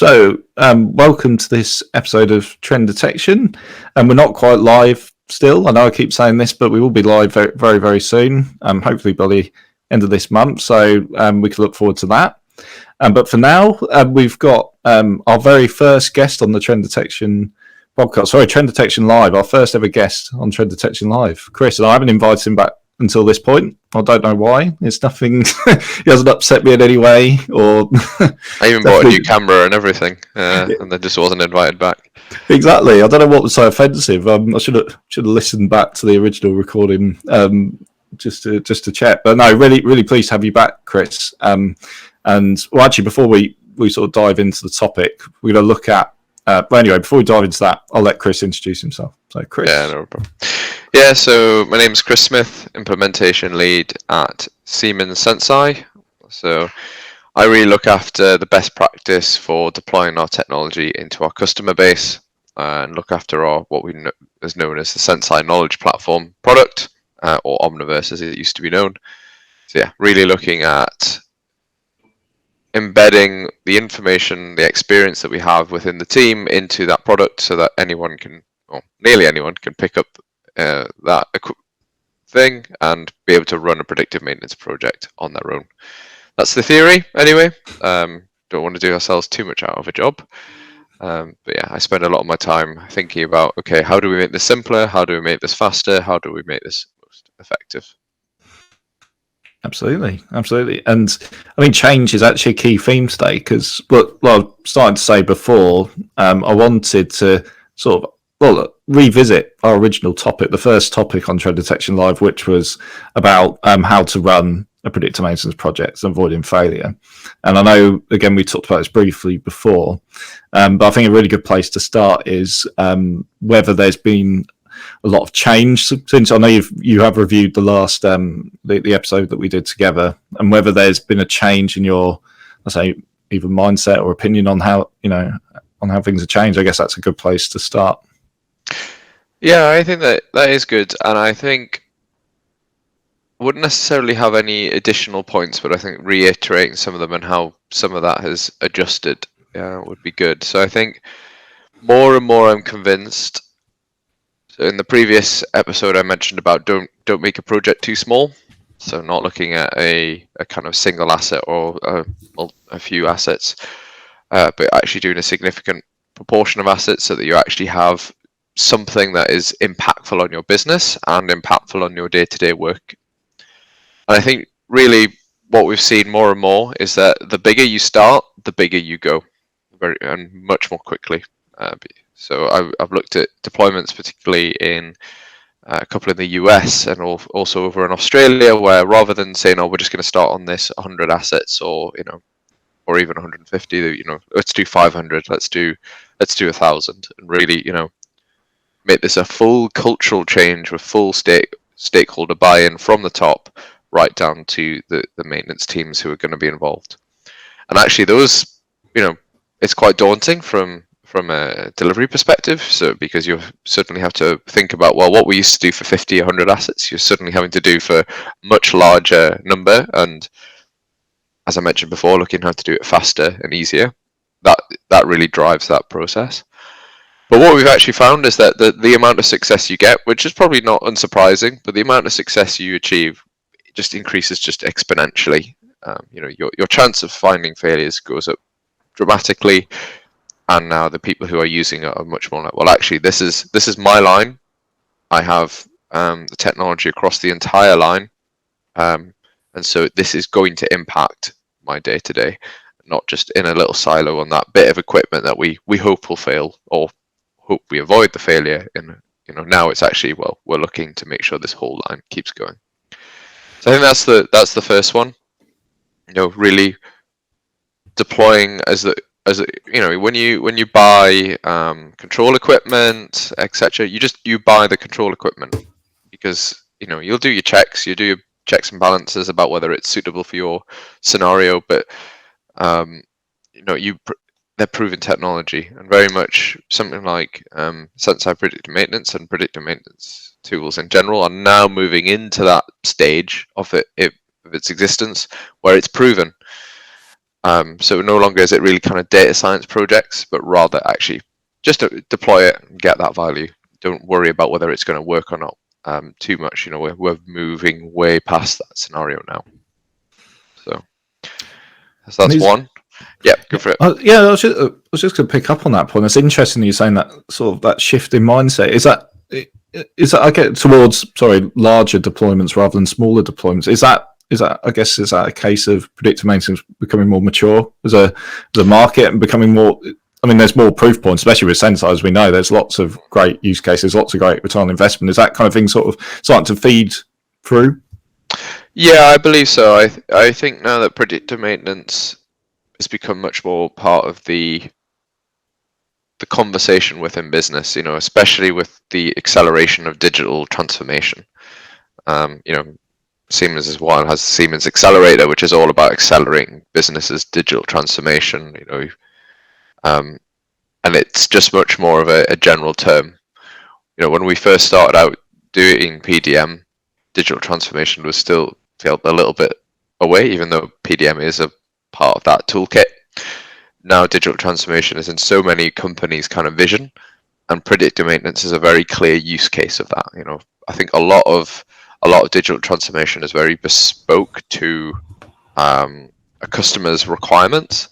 Welcome to this episode of Trend Detection. And we're not quite live still. I know I keep saying this, but we will be live very, very, very soon, hopefully by the end of this month. So we can look forward to that. But for now, we've got our very first guest on the Trend Detection podcast. Sorry, Trend Detection Live, our first ever guest on Trend Detection Live. Chris, and I haven't invited him back until this point. I don't know why. It's nothing. He hasn't upset me in any way. Or I even bought a new camera and everything, and then just wasn't invited back. Exactly. I don't know what was so offensive. I should have listened back to the original recording just to check. But no, really pleased to have you back, Chris. And well, actually, before we sort of dive into the topic, we're going to look at. But anyway, before we dive into that, I'll let Chris introduce himself. So, Chris. Yeah, no problem. Yeah, so my name is Chris Smith, implementation lead at Siemens Senseye. So I really look after the best practice for deploying our technology into our customer base and look after our what we know is known as the Senseye Knowledge Platform product, or Omniverse as it used to be known. So yeah, really looking at embedding the information, the experience that we have within the team into that product so that anyone can, or nearly anyone can pick up that thing and be able to run a predictive maintenance project on their own. That's the theory anyway. Don't want to do ourselves too much out of a job. But yeah, I spend a lot of my time thinking about, okay, how do we make this simpler? How do we make this faster? How do we make this most effective? Absolutely. And I mean, change is actually a key theme today because, well, I was starting to say before, I wanted to sort of, revisit our original topic, the first topic on Trend Detection Live, which was about how to run a predictive maintenance project and avoiding failure. And I know, again, we talked about this briefly before, but I think a really good place to start is whether there's been a lot of change since. I know you have reviewed the last the episode that we did together, and whether there's been a change in your, let's say, either mindset or opinion on how things have changed. I guess that's a good place to start. Yeah, I think that is good, and I think I wouldn't necessarily have any additional points, but I think reiterating some of them and how some of that has adjusted would be good. So I think more and more I'm convinced. So in the previous episode, I mentioned about don't make a project too small. So not looking at a kind of single asset or a few assets, but actually doing a significant proportion of assets so that you actually have something that is impactful on your business and impactful on your day-to-day work. And I think really what we've seen more and more is that the bigger you start, the bigger you go, and much more quickly. So I've looked at deployments, particularly in a couple in the US and also over in Australia, where rather than saying, "Oh, we're just going to start on this 100 assets," or or even 150, let's do 500, let's do 1,000, and really, make this a full cultural change with full stakeholder buy-in from the top right down to the maintenance teams who are going to be involved. And actually those, it's quite daunting from a delivery perspective. So because you certainly have to think about, well, what we used to do for 50, 100 assets, you're suddenly having to do for much larger number. And as I mentioned before, looking how to do it faster and easier, that really drives that process. But what we've actually found is that the amount of success you get, which is probably not unsurprising, but the amount of success you achieve just increases just exponentially. Your chance of finding failures goes up dramatically, and now the people who are using it are much more like, well, actually, this is my line. I have the technology across the entire line, and so this is going to impact my day-to-day, not just in a little silo on that bit of equipment that we hope will fail or hope we avoid the failure in. Now it's actually, well, we're looking to make sure this whole line keeps going. So I think that's the first one. Really deploying as when you buy control equipment, etc. You buy the control equipment because you'll do your checks, you do your checks and balances about whether it's suitable for your scenario, but they're proven technology, and very much something like Senseye Predictive Maintenance and predictive maintenance tools in general are now moving into that stage of its existence where it's proven. So no longer is it really kind of data science projects, but rather actually just to deploy it and get that value. Don't worry about whether it's going to work or not too much. We're moving way past that scenario now. So that's one. Yeah, go for it. Yeah, I was just going to pick up on that point. It's interesting you're saying that sort of that shift in mindset. Is that I get towards larger deployments rather than smaller deployments? Is that I guess is that a case of predictive maintenance becoming more mature as a market and becoming more? I mean, there's more proof points, especially with Senseye, as we know. There's lots of great use cases, lots of great return on investment. Is that kind of thing sort of starting to feed through? Yeah, I believe so. I think now that predictive maintenance has become much more part of the conversation within business, especially with the acceleration of digital transformation. Siemens as well has Siemens Accelerator, which is all about accelerating businesses' digital transformation. And it's just much more of a general term. When we first started out doing PdM, digital transformation was still felt a little bit away, even though PdM is a part of that toolkit. Now digital transformation is in so many companies' kind of vision, and predictive maintenance is a very clear use case of that. I think a lot of digital transformation is very bespoke to a customer's requirements,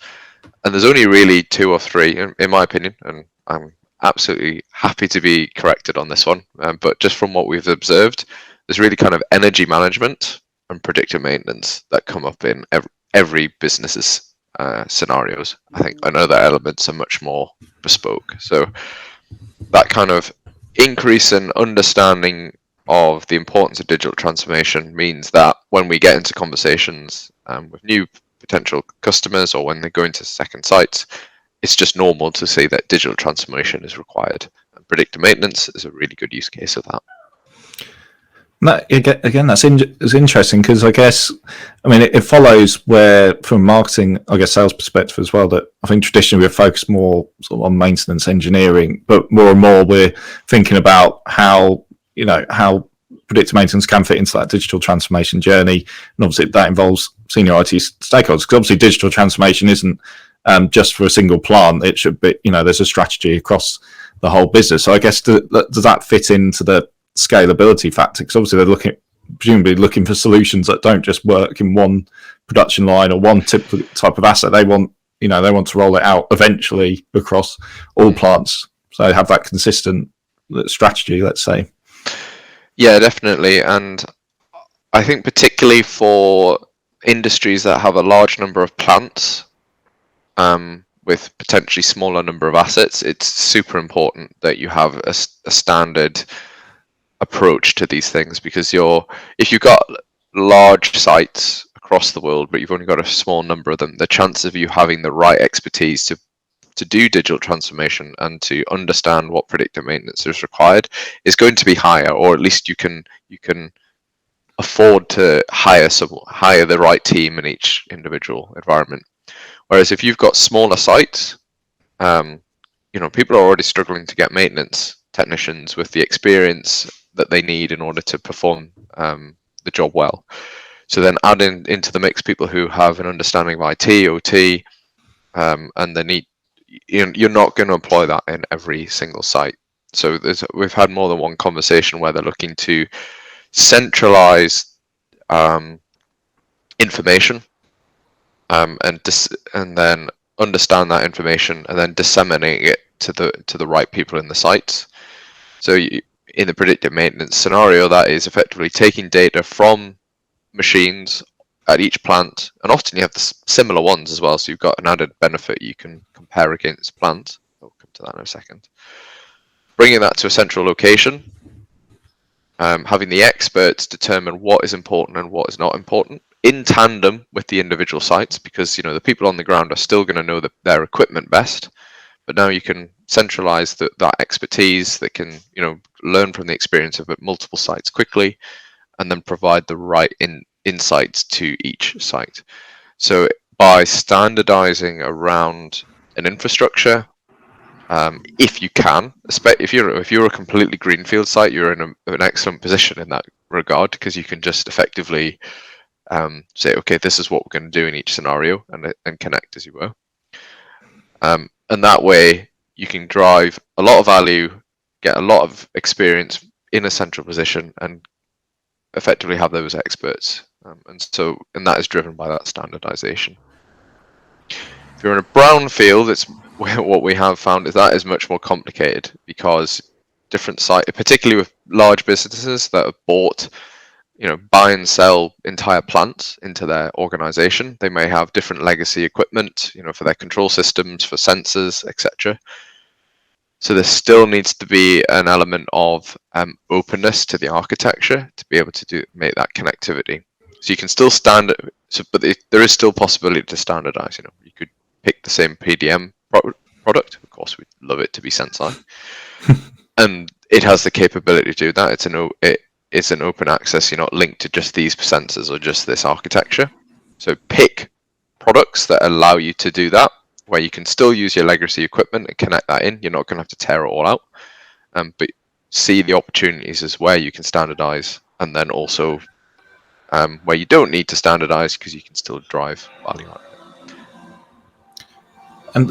and there's only really 2 or 3, in my opinion, and I'm absolutely happy to be corrected on this one. But just from what we've observed, there's really kind of energy management and predictive maintenance that come up in every business's scenarios. I think other elements are much more bespoke. So that kind of increase in understanding of the importance of digital transformation means that when we get into conversations with new potential customers, or when they go into second sites, it's just normal to say that digital transformation is required. And predictive maintenance is a really good use case of that. Again, that's interesting because I guess, it follows where, from marketing, I guess, sales perspective as well, that I think traditionally we're focused more sort of on maintenance engineering, but more and more we're thinking about how predictive maintenance can fit into that digital transformation journey, and obviously that involves senior IT stakeholders. Because obviously digital transformation isn't just for a single plant; it should be, there's a strategy across the whole business. So I guess does that fit into the scalability factor? Because obviously they're presumably looking for solutions that don't just work in one production line or one type of asset. They want to roll it out eventually across all plants. So have that consistent strategy, let's say. Yeah, definitely. And I think particularly for industries that have a large number of plants, with potentially smaller number of assets, it's super important that you have a standard approach to these things, because if you've got large sites across the world but you've only got a small number of them, the chances of you having the right expertise to do digital transformation and to understand what predictive maintenance is required is going to be higher, or at least you can afford to hire the right team in each individual environment. Whereas if you've got smaller sites, people are already struggling to get maintenance technicians with the experience that they need in order to perform the job well. So then add into the mix people who have an understanding of IT, OT, and the need. You're not going to employ that in every single site. So we've had more than one conversation where they're looking to centralize information, and then understand that information and then disseminate it to the right people in the sites. So in the predictive maintenance scenario, that is effectively taking data from machines at each plant, and often you have similar ones as well, so you've got an added benefit you can compare against plants. I'll come to that in a second. Bringing that to a central location, having the experts determine what is important and what is not important in tandem with the individual sites, because the people on the ground are still going to know their equipment best, but now you can centralize that expertise that can learn from the experience of multiple sites quickly, and then provide the right insights to each site. So by standardizing around an infrastructure, if you can, if you're a completely greenfield site, you're in an excellent position in that regard, because you can just effectively say, okay, this is what we're going to do in each scenario, and connect, as you were. And that way you can drive a lot of value, get a lot of experience in a central position, and effectively have those experts. And that is driven by that standardization. If you're in a brown field, it's what we have found is that is much more complicated, because different sites, particularly with large businesses that have bought, buy and sell entire plants into their organization. They may have different legacy equipment, for their control systems, for sensors, etc. So there still needs to be an element of openness to the architecture to be able to make that connectivity. So you can still but there is still possibility to standardize. You could pick the same PdM product. Of course, we'd love it to be Senseye, and it has the capability to do that. It's an open access. You're not linked to just these sensors or just this architecture. So pick products that allow you to do that, where you can still use your legacy equipment and connect that in. You're not going to have to tear it all out, but see the opportunities as where you can standardize, and then also where you don't need to standardize because you can still drive value out of it. And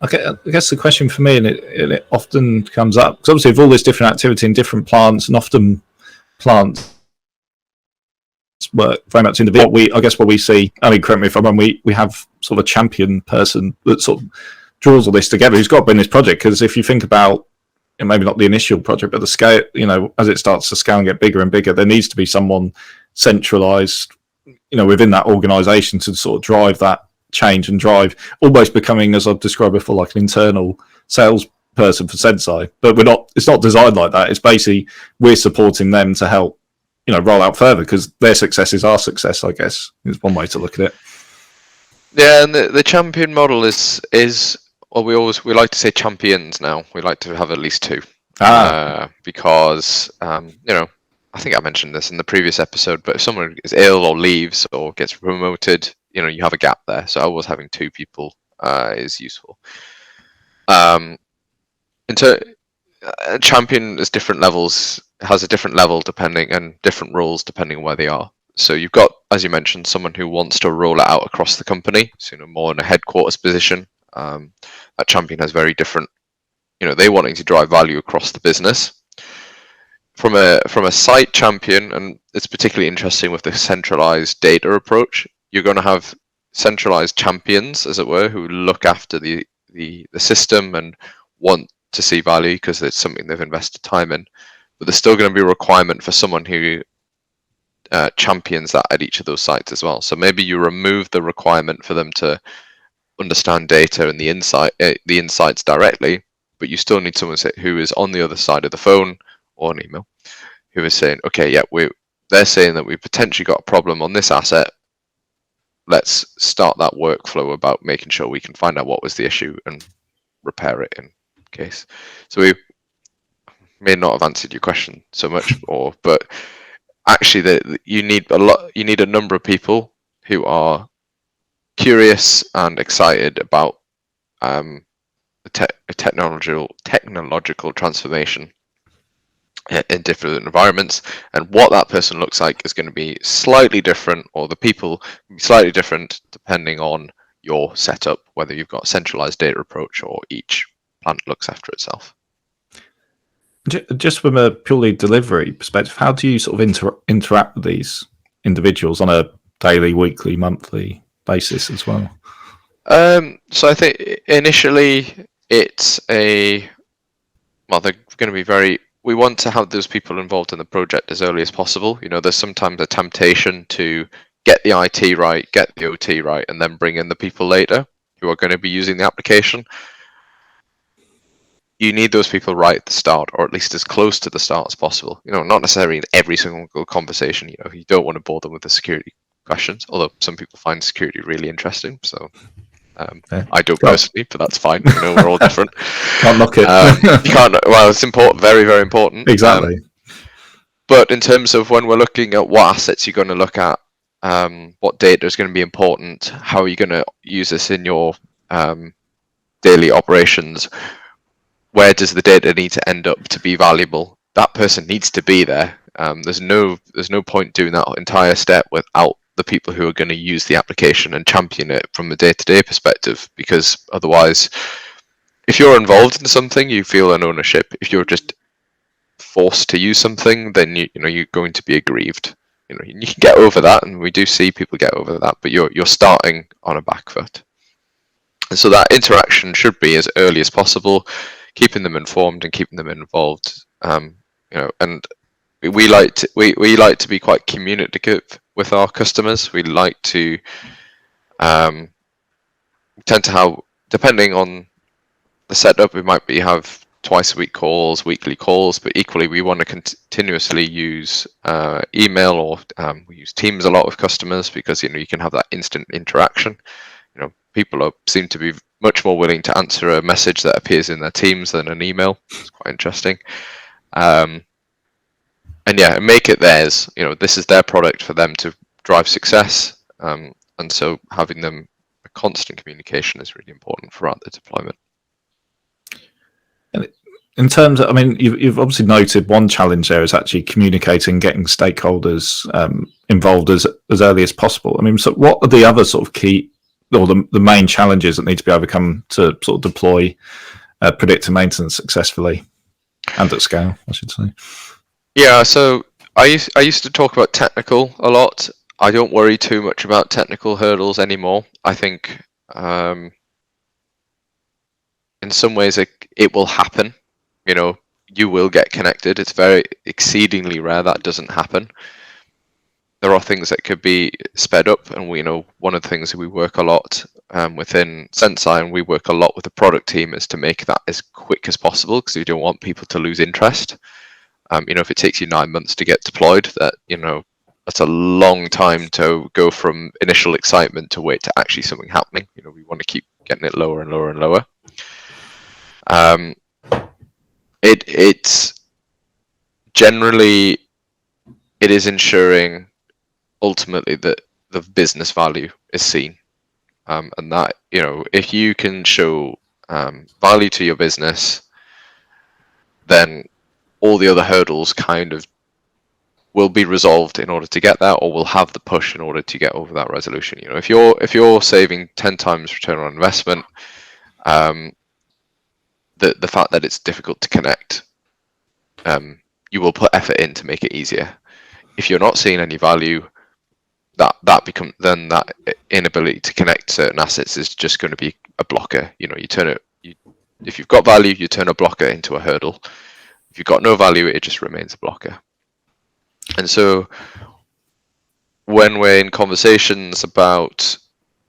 okay, I guess the question for me, and it often comes up, because obviously with all this different activity in different plants, and often plants work very much individual. What we see, I mean, correct me if I'm wrong, we have sort of a champion person that sort of draws all this together, who's got to be in this project. Because if you think about, maybe not the initial project, but the scale, as it starts to scale and get bigger and bigger, there needs to be someone centralized, within that organization to sort of drive that change and drive, almost becoming, as I've described before, like an internal sales person for Senseye. But it's not designed like that. It's basically we're supporting them to help roll out further, because their success is our success, I guess, is one way to look at it. Yeah, and the champion model is well, we like to say champions now. We like to have at least two, because I think I mentioned this in the previous episode, but if someone is ill or leaves or gets promoted, you have a gap there. So always having two people is useful. A champion is different levels, has a different level and different roles depending on where they are. So you've got, as you mentioned, someone who wants to roll it out across the company, so more in a headquarters position. That champion has very different, they wanting to drive value across the business. From a site champion, and it's particularly interesting with the centralized data approach, you're going to have centralized champions, as it were, who look after the system and want to see value because it's something they've invested time in. But there's still going to be a requirement for someone who champions that at each of those sites as well. So maybe you remove the requirement for them to understand data and the insights directly, but you still need someone who is on the other side of the phone or an email, who is saying, okay, yeah, they're saying that we potentially got a problem on this asset. Let's start that workflow about making sure we can find out what was the issue and repair it in case. So we may not have answered your question so much, but actually, you need a number of people who are curious and excited about a technological transformation in different environments, and what that person looks like is going to be slightly different, or the people will be slightly different depending on your setup, whether you've got a centralized data approach or each plant looks after itself. Just from a purely delivery perspective, how do you sort of interact with these individuals on a daily, weekly, monthly basis as well? So I think initially it's they're going to be we want to have those people involved in the project as early as possible. There's sometimes a temptation to get the IT right, get the OT right, and then bring in the people later who are going to be using the application. You need those people right at the start, or at least as close to the start as possible. Not necessarily in every single conversation. You don't want to bore them with the security questions, although some people find security really interesting. So I don't personally, but that's fine. We're all different. Can't knock it. You can't. Well, it's important, very, very important. Exactly. But in terms of when we're looking at what assets you're going to look at, what data is going to be important, how are you going to use this in your daily operations? Where does the data need to end up to be valuable? That person needs to be there. There's no point doing that entire step without the people who are going to use the application and champion it from a day-to-day perspective, because otherwise, if you're involved in something, you feel an ownership. If you're just forced to use something, then you're going to be aggrieved. You can get over that, and we do see people get over that, but you're starting on a back foot. And so that interaction should be as early as possible, keeping them informed and keeping them involved. And we like to be quite communicative with our customers. We like to tend to have, depending on the setup, we might have twice a week calls, weekly calls, but equally we want to continuously use email, or we use Teams a lot with customers, because you can have that instant interaction. People seem to be much more willing to answer a message that appears in their Teams than an email. It's quite interesting. And make it theirs. This is their product for them to drive success. And so having them a constant communication is really important throughout the deployment. In terms of, you've obviously noted one challenge there is actually communicating, getting stakeholders involved as early as possible. So what are the other sort of key, or the main challenges that need to be overcome to sort of deploy predictive maintenance successfully and at scale, I should say? Yeah, so I used to talk about technical a lot. I don't worry too much about technical hurdles anymore. I think in some ways it will happen. You will get connected. It's very exceedingly rare that doesn't happen. There are things that could be sped up, and one of the things that we work a lot within Senseye, and we work a lot with the product team, is to make that as quick as possible, because you don't want people to lose interest. If it takes you 9 months to get deployed, that's a long time to go from initial excitement to wait to actually something happening. We want to keep getting it lower and lower and lower. It's generally, it is ensuring ultimately that the business value is seen, and that if you can show value to your business, then all the other hurdles kind of will be resolved in order to get there, or will have the push in order to get over that resolution. If you're saving 10 times return on investment, the fact that it's difficult to connect, you will put effort in to make it easier. If you're not seeing any value, that inability to connect certain assets is just going to be a blocker. If you've got value, you turn a blocker into a hurdle. If you've got no value, it just remains a blocker. And so when we're in conversations about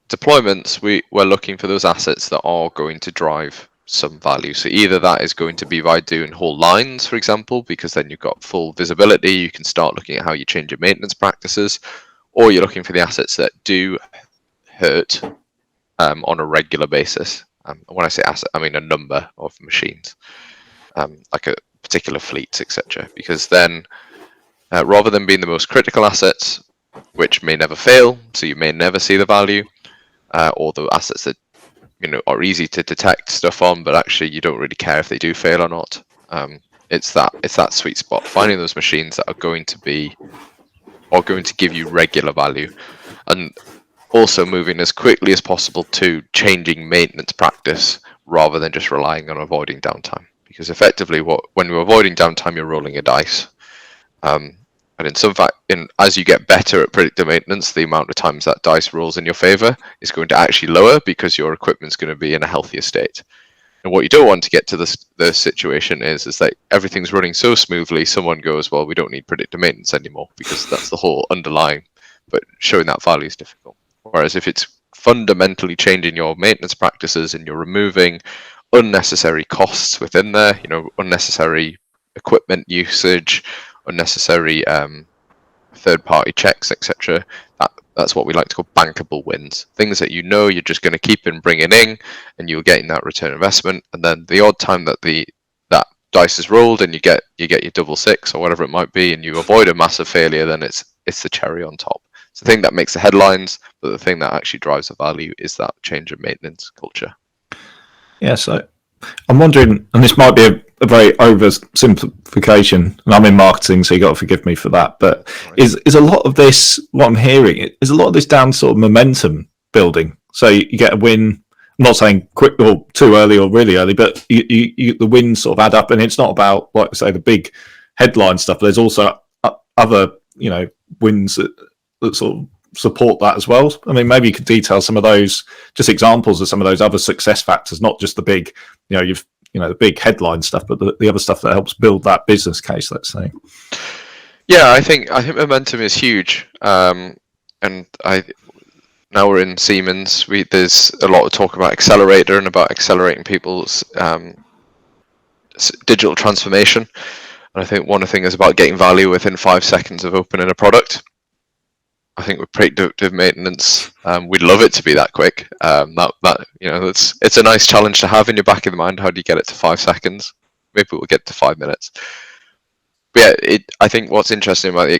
deployments, we're looking for those assets that are going to drive some value. So either that is going to be by doing whole lines, for example, because then you've got full visibility, you can start looking at how you change your maintenance practices, or you're looking for the assets that do hurt on a regular basis. When I say asset, I mean a number of machines, like a particular fleets, etc. Because then, rather than being the most critical assets, which may never fail, so you may never see the value, or the assets that are easy to detect stuff on, but actually you don't really care if they do fail or not. It's that sweet spot, finding those machines that are going to give you regular value, and also moving as quickly as possible to changing maintenance practice rather than just relying on avoiding downtime. Because effectively, when you're avoiding downtime, you're rolling a dice. And as you get better at predictive maintenance, the amount of times that dice rolls in your favor is going to actually lower, because your equipment's going to be in a healthier state. And what you don't want to get to the situation is that everything's running so smoothly, someone goes, well, we don't need predictive maintenance anymore, because that's the whole underlying, but showing that value is difficult. Whereas if it's fundamentally changing your maintenance practices and you're removing unnecessary costs within there, unnecessary equipment usage, unnecessary third-party checks, etc. That's what we like to call bankable wins. Things that you're just going to keep bringing in, and you're getting that return investment. And then the odd time that that dice is rolled and you get your double six or whatever it might be, and you avoid a massive failure, then it's the cherry on top. It's the thing that makes the headlines, but the thing that actually drives the value is that change of maintenance culture. Yeah, so I'm wondering, and this might be a very oversimplification, and I'm in marketing, so you got to forgive me for that. But is a lot of this, what I'm hearing, is a lot of this down to sort of momentum building? So you get a win. I'm not saying quick or too early or really early, but the wins sort of add up, and it's not about, like I say, the big headline stuff. But there's also other, wins that sort of support that as well. I mean, maybe you could detail some of those, just examples of some of those other success factors, not just the big, the big headline stuff, but the other stuff that helps build that business case, let's say. Yeah, I think momentum is huge, and now we're in Siemens. There's a lot of talk about accelerator and about accelerating people's digital transformation. And I think one thing is about getting value within 5 seconds of opening a product. I think with predictive maintenance, we'd love it to be that quick. It's a nice challenge to have in your back of the mind. How do you get it to 5 seconds? Maybe we'll get to 5 minutes. But yeah, I think what's interesting about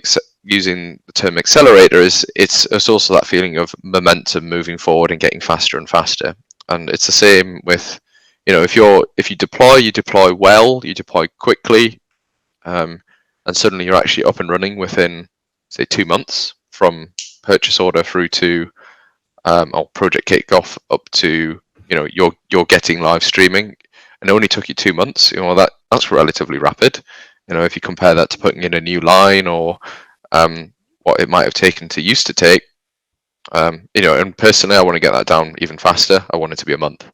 using the term accelerator is it's also that feeling of momentum moving forward and getting faster and faster. And it's the same with, if you deploy well, you deploy quickly, and suddenly you're actually up and running within, say, 2 months. From purchase order through to or project kickoff up to you're getting live streaming, and it only took you 2 months. That's relatively rapid. If you compare that to putting in a new line or what it might have taken to used to take. And personally, I want to get that down even faster. I want it to be a month.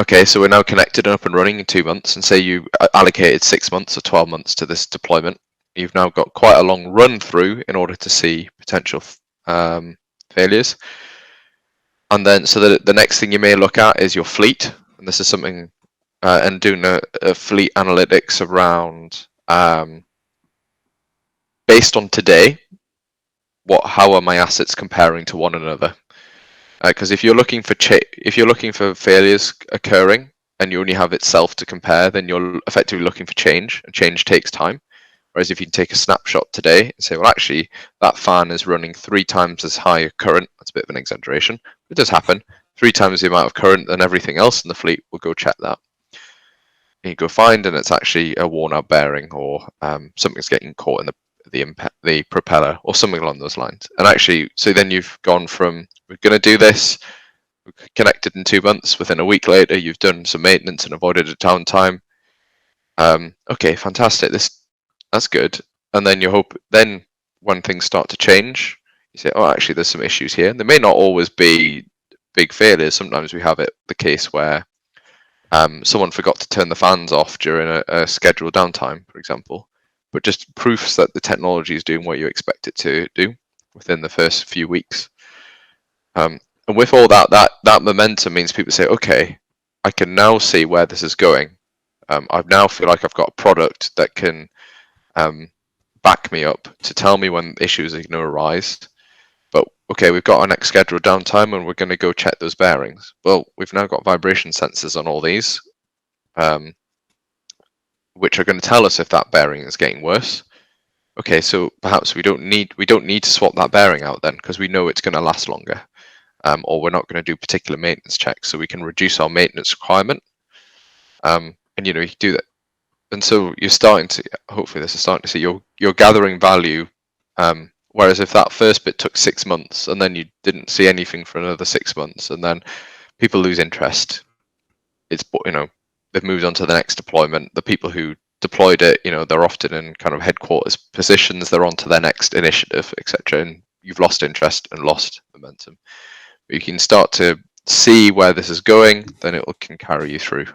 Okay, so we're now connected and up and running in 2 months, and say you allocated 6 months or 12 months to this deployment. You've now got quite a long run through in order to see potential failures. And then, so the next thing you may look at is your fleet. And this is something, and doing a fleet analytics around, based on today, how are my assets comparing to one another? Because if you're looking for failures occurring and you only have itself to compare, then you're effectively looking for change, and change takes time. Whereas if you take a snapshot today and say, well, actually, that fan is running 3 times as high a current, that's a bit of an exaggeration. It does happen. 3 times the amount of current than everything else in the fleet, we'll go check that. And you go find, and it's actually a worn out bearing, or something's getting caught in the propeller, or something along those lines. And actually, so then you've gone from, we're going to do this, we're connected in 2 months, within a week later, you've done some maintenance and avoided a downtime. Okay, fantastic. That's good. And then then when things start to change, you say, oh, actually, there's some issues here. There may not always be big failures. Sometimes we have the case where someone forgot to turn the fans off during a scheduled downtime, for example, but just proofs that the technology is doing what you expect it to do within the first few weeks. And with all that momentum means people say, okay, I can now see where this is going. I now feel like I've got a product that can back me up to tell me when issues are going to arise. But okay, we've got our next scheduled downtime and we're going to go check those bearings. Well, we've now got vibration sensors on all these, which are going to tell us if that bearing is getting worse. Okay, so perhaps we don't need to swap that bearing out then, because we know it's going to last longer, or we're not going to do particular maintenance checks, so we can reduce our maintenance requirement. And you do that. And so you're starting to, hopefully this is starting to see, you're gathering value, whereas if that first bit took 6 months and then you didn't see anything for another 6 months, and then people lose interest, they've moved on to the next deployment. The people who deployed it, they're often in kind of headquarters positions, they're on to their next initiative, etc. And you've lost interest and lost momentum. But you can start to see where this is going, then it can carry you through.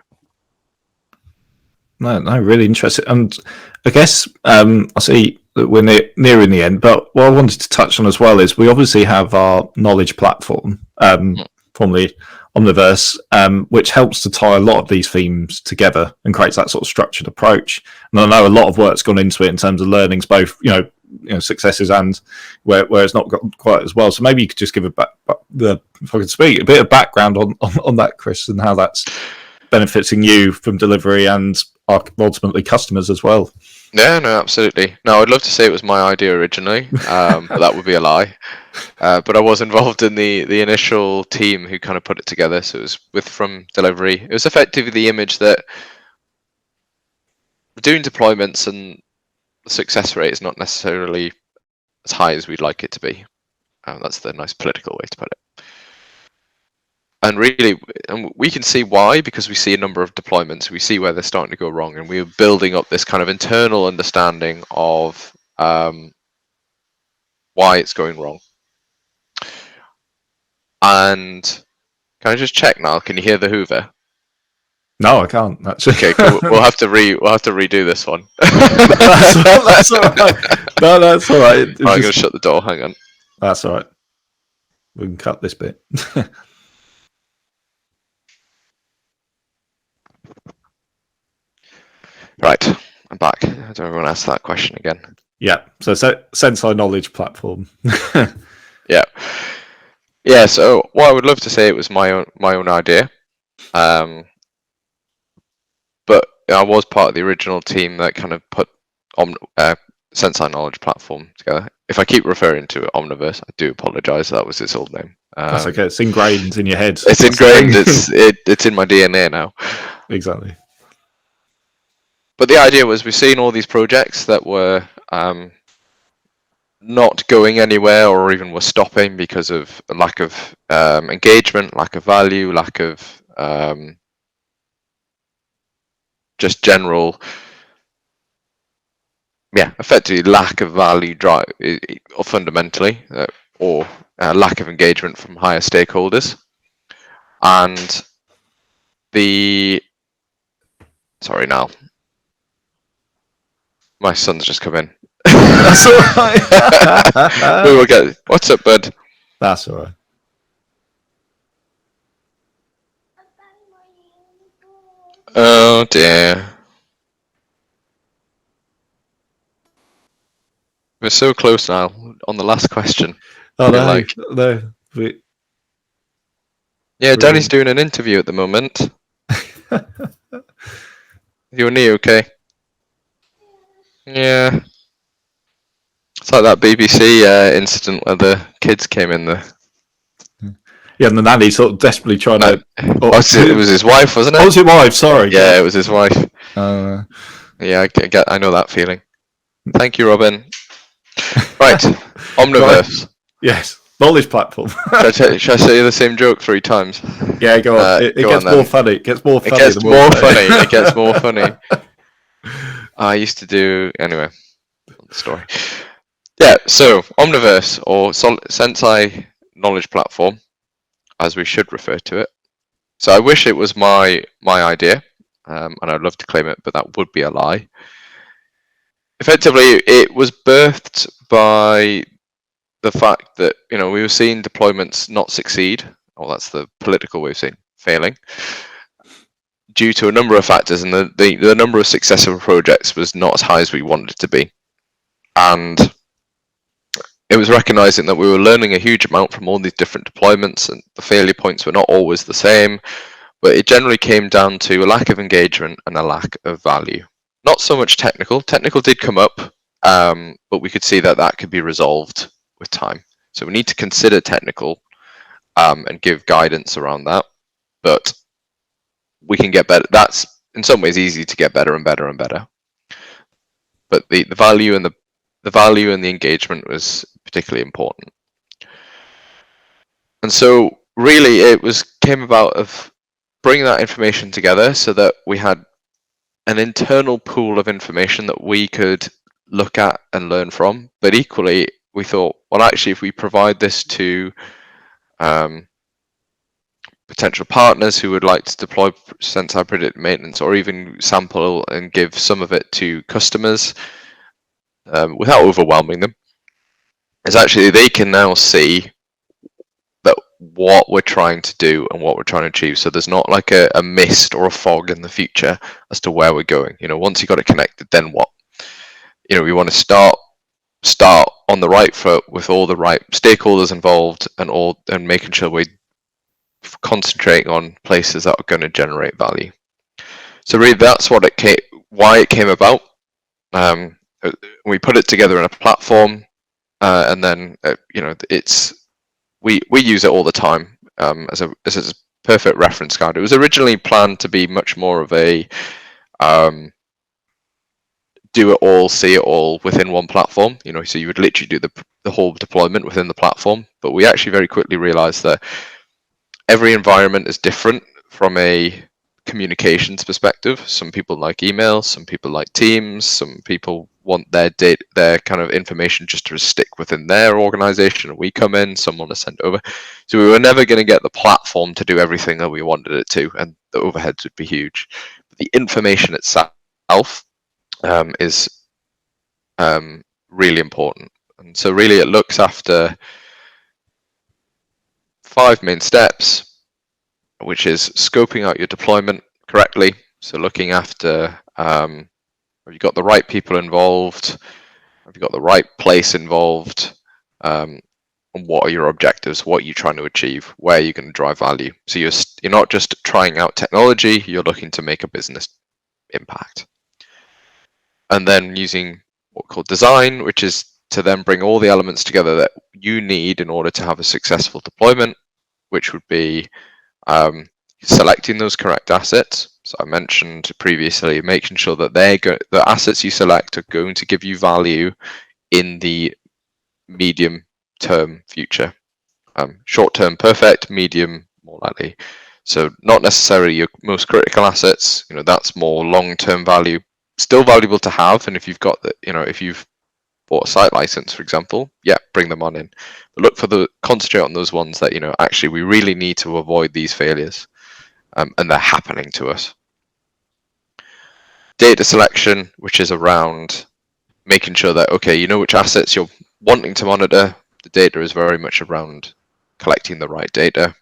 No, really interesting. And I guess I see that we're nearing the end, but what I wanted to touch on as well is we obviously have our knowledge platform, formerly Omniverse, which helps to tie a lot of these themes together and creates that sort of structured approach. And I know a lot of work's gone into it in terms of learnings, both successes and where it's not got quite as well. So maybe you could just give if I could speak, a bit of background on that, Chris, and how that's benefiting you from delivery and ultimately customers as well. Yeah, no, absolutely. No, I'd love to say it was my idea originally, but that would be a lie. But I was involved in the initial team who kind of put it together. So it was from delivery. It was effectively the image that we're doing deployments and the success rate is not necessarily as high as we'd like it to be. That's the nice political way to put it. And really, we can see why, because we see a number of deployments. We see where they're starting to go wrong, and we're building up this kind of internal understanding of why it's going wrong. And can I just check now? Can you hear the Hoover? No, I can't. Actually. Okay, cool. We'll have to redo this one. That's all right. No, that's all right. I'm going to shut the door. Hang on. That's all right. We can cut this bit. Right, I'm back. I don't everyone ask that question again. Yeah. So Senseye knowledge platform. Yeah. Yeah. So what I would love to say, it was my own idea, but I was part of the original team that kind of put Senseye knowledge platform together. If I keep referring to it Omniverse, I do apologise. That was its old name. That's okay. It's ingrained in your head. It's ingrained. It's in my DNA now. Exactly. But the idea was, we've seen all these projects that were not going anywhere, or even were stopping because of a lack of engagement, lack of value, lack of just general, effectively lack of value drive, or fundamentally, or lack of engagement from higher stakeholders. And sorry now. My son's just come in. That's all right. We will get. What's up, bud? That's all right. Oh dear. We're so close now on the last question. Oh no, no. Yeah, Danny's doing an interview at the moment. You and me, okay? Yeah. It's like that BBC incident where the kids came in there. Yeah, and the nanny sort of desperately trying to. It was his wife, wasn't it? Oh, it was your wife. Sorry. Yeah, it was his wife. Yeah, I know that feeling. Thank you, Robin. Right, Omniverse. Right. Yes, knowledge platform. Should I say the same joke 3 times? Yeah, go on. It gets more funny. It gets more funny. It gets more funny. It gets more funny. I used to do anyway. Story. Yeah. So Omniverse, or Senseye knowledge platform, as we should refer to it. So I wish it was my idea, and I'd love to claim it, but that would be a lie. Effectively, it was birthed by the fact that we were seeing deployments not succeed, or that's the political way of saying failing, due to a number of factors, and the number of successful projects was not as high as we wanted it to be. And it was recognizing that we were learning a huge amount from all these different deployments, and the failure points were not always the same, but it generally came down to a lack of engagement and a lack of value. Not so much technical. Technical did come up, but we could see that could be resolved with time. So we need to consider technical and give guidance around that, but we can get better. That's in some ways easy to get better and better and better. But the value and the value and the engagement was particularly important. And so really it came about of bringing that information together so that we had an internal pool of information that we could look at and learn from. But equally, we thought, well, actually, if we provide this to potential partners who would like to deploy Senseye Predictive Maintenance, or even sample and give some of it to customers without overwhelming them, is actually they can now see that what we're trying to do and what we're trying to achieve. So there's not like a mist or a fog in the future as to where we're going. Once you got it connected, then what? We want to start on the right foot with all the right stakeholders involved, and making sure we concentrate on places that are going to generate value. So really, that's what why it came about. We put it together in a platform, and then we use it all the time as a perfect reference card. It was originally planned to be much more of a do it all, see it all within one platform. So you would literally do the whole deployment within the platform. But we actually very quickly realized that every environment is different from a communications perspective. Some people like email, some people like Teams, some people want their kind of information just to stick within their organization, and we come in, some want to send over. So we were never going to get the platform to do everything that we wanted it to, and the overheads would be huge. But the information itself is really important. And so really it looks after 5 main steps, which is scoping out your deployment correctly. So looking after, have you got the right people involved? Have you got the right place involved? And what are your objectives? What are you trying to achieve? Where are you going to drive value? So you're not just trying out technology, you're looking to make a business impact. And then using what we call design, which is to then bring all the elements together that you need in order to have a successful deployment, which would be selecting those correct assets. So I mentioned previously, making sure that the assets you select are going to give you value in the medium term future. Short term perfect, medium more likely. So not necessarily your most critical assets, that's more long term value, still valuable to have. And if you've got if you've bought a site license, for example, bring them on in. But concentrate on those ones that, actually we really need to avoid these failures, and they're happening to us. Data selection, which is around making sure that, okay, you know which assets you're wanting to monitor. The data is very much around collecting the right data.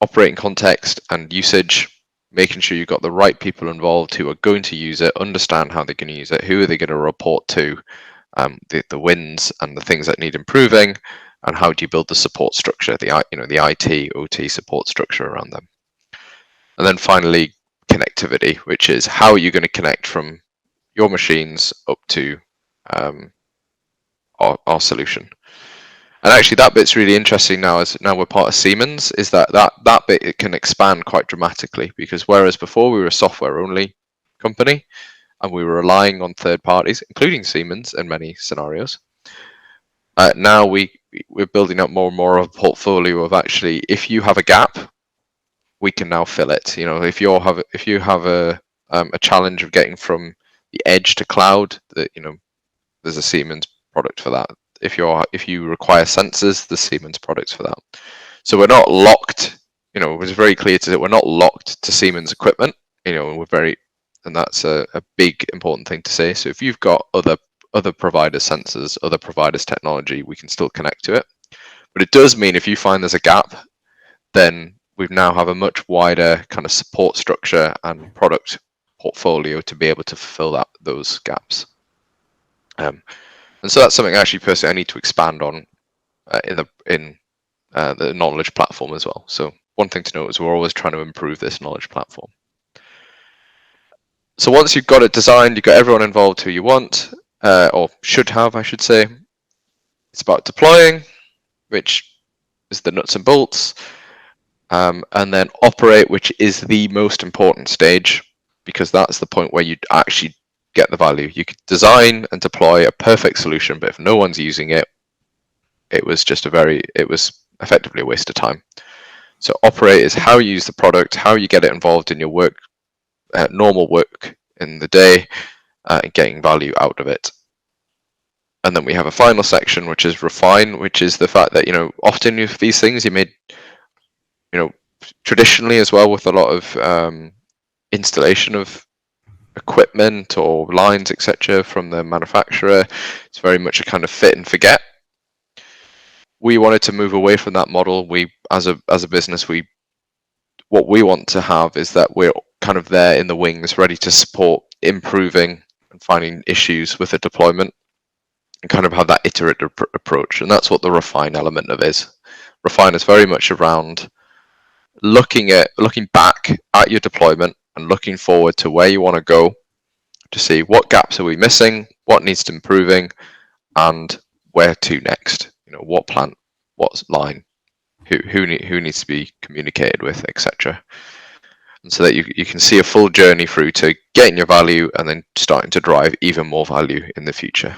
Operating context and usage, making sure you've got the right people involved who are going to use it, understand how they're going to use it, who are they going to report to, the wins and the things that need improving, and how do you build the support structure, the IT, OT support structure around them. And then finally, connectivity, which is how are you going to connect from your machines up to our solution. And actually that bit's really interesting now, as now we're part of Siemens, is that bit, it can expand quite dramatically, because whereas before we were a software only company and we were relying on third parties, including Siemens in many scenarios, now we're building up more and more of a portfolio of, actually, if you have a gap, we can now fill it. If you have a challenge of getting from the edge to cloud, there's a Siemens product for that. If you require sensors, the Siemens products for that. So we're not locked. It was very clear to that we're not locked to Siemens equipment. And that's a big important thing to say. So if you've got other providers' sensors, other providers' technology, we can still connect to it. But it does mean if you find there's a gap, then we now have a much wider kind of support structure and product portfolio to be able to fulfill those gaps. And so that's something actually personally I need to expand on in the knowledge platform as well. So one thing to note is we're always trying to improve this knowledge platform. So once you've got it designed, you've got everyone involved who you want, or should have, I should say. It's about deploying, which is the nuts and bolts, and then operate, which is the most important stage, because that's the point where you actually get the value. You could design and deploy a perfect solution, but if no one's using it, it was effectively a waste of time. So operate is how you use the product, how you get it involved in your work, normal work in the day, and getting value out of it. And then we have a final section, which is refine, which is the fact that, often with these things you made, traditionally as well, with a lot of installation of equipment or lines, etc., from the manufacturer, it's very much a kind of fit and forget. We wanted to move away from that model. We, as a business, what we want to have is that we're kind of there in the wings, ready to support improving and finding issues with the deployment, and kind of have that iterative approach. And that's what the refine element of is. Refine is very much around looking back at your deployment and looking forward to where you want to go, to see what gaps are we missing, what needs to improving, and where to next. What plant, what line, who needs to be communicated with, etc. And so that you can see a full journey through to getting your value and then starting to drive even more value in the future.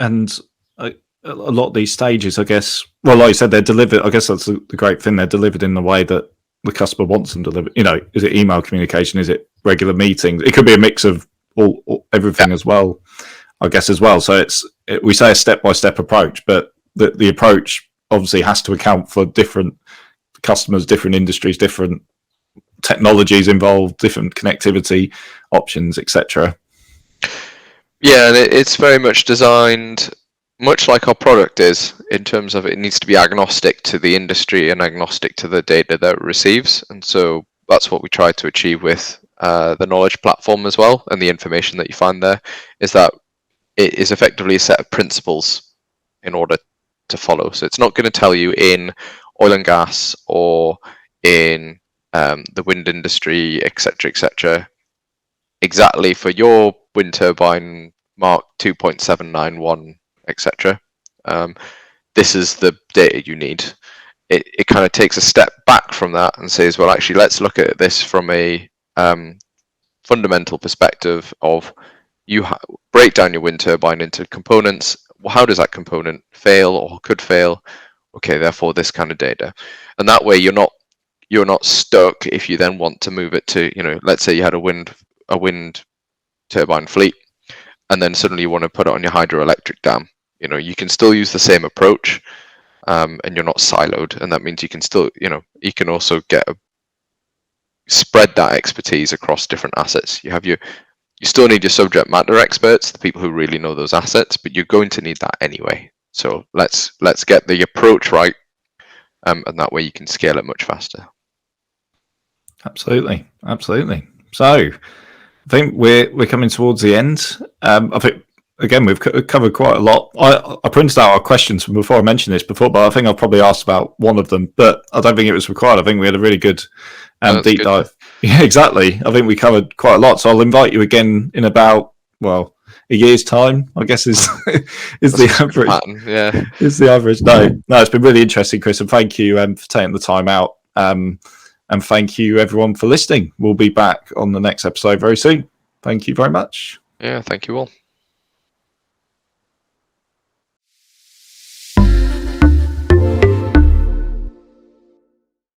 And a lot of these stages, I guess, well, like you said, they're delivered. I guess that's the great thing. They're delivered in the way that the customer wants them delivered. Is it email communication? Is it regular meetings? It could be a mix of everything as well, I guess, as well. So we say a step-by-step approach, but the approach obviously has to account for different customers, different industries, different technologies involved, different connectivity options, etc. Yeah, and it's very much designed much like our product is, in terms of it needs to be agnostic to the industry and agnostic to the data that it receives. And so that's what we try to achieve with the knowledge platform as well. And the information that you find there is that it is effectively a set of principles in order to follow. So it's not going to tell you in oil and gas or in the wind industry, etc., exactly for your wind turbine Mark 2.791, etc. This is the data you need. It kind of takes a step back from that and says, well, actually, let's look at this from a fundamental perspective of break down your wind turbine into components. Well, how does that component fail or could fail? Okay, therefore this kind of data, and that way you're not stuck if you then want to move it to, let's say you had a wind turbine fleet, and then suddenly you want to put it on your hydroelectric dam. You can still use the same approach, and you're not siloed, and that means you can still, you can also spread that expertise across different assets. You still need your subject matter experts, the people who really know those assets, but you're going to need that anyway. So let's get the approach right, and that way you can scale it much faster. Absolutely. So I think we're coming towards the end. I think, again, we've covered quite a lot. I printed out our questions from before I mentioned this before, but I think I've probably asked about one of them, but I don't think it was required. I think we had a really good deep dive. Yeah, exactly. I think we covered quite a lot. So I'll invite you again in about, a year's time, I guess is the average. Pattern, yeah. Is the average. No, it's been really interesting, Chris, and thank you for taking the time out. And thank you, everyone, for listening. We'll be back on the next episode very soon. Thank you very much. Yeah, thank you all.